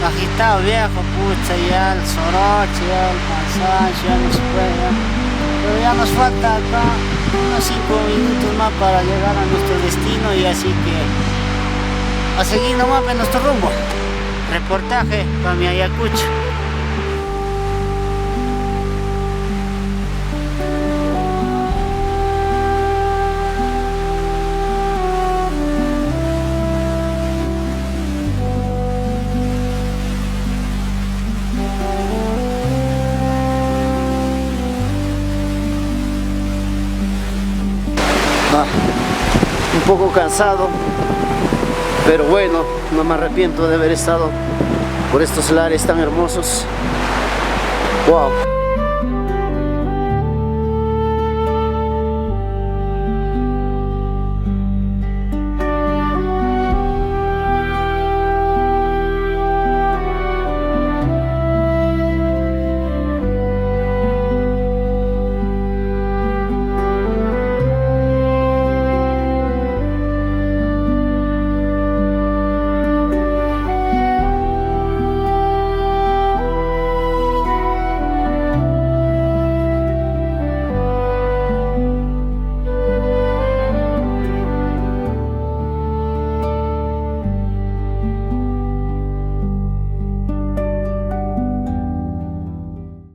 Agitado viejo, pucha, ya el Soroche, ya el Panzacho, ya no se puede, ya. Pero ya nos falta acá unos 5 minutos más para llegar a nuestro destino y así que a seguir nomás en nuestro rumbo. Reportaje para mi Ayacucho. Un poco cansado, pero bueno, no me arrepiento de haber estado por estos lares tan hermosos. Wow.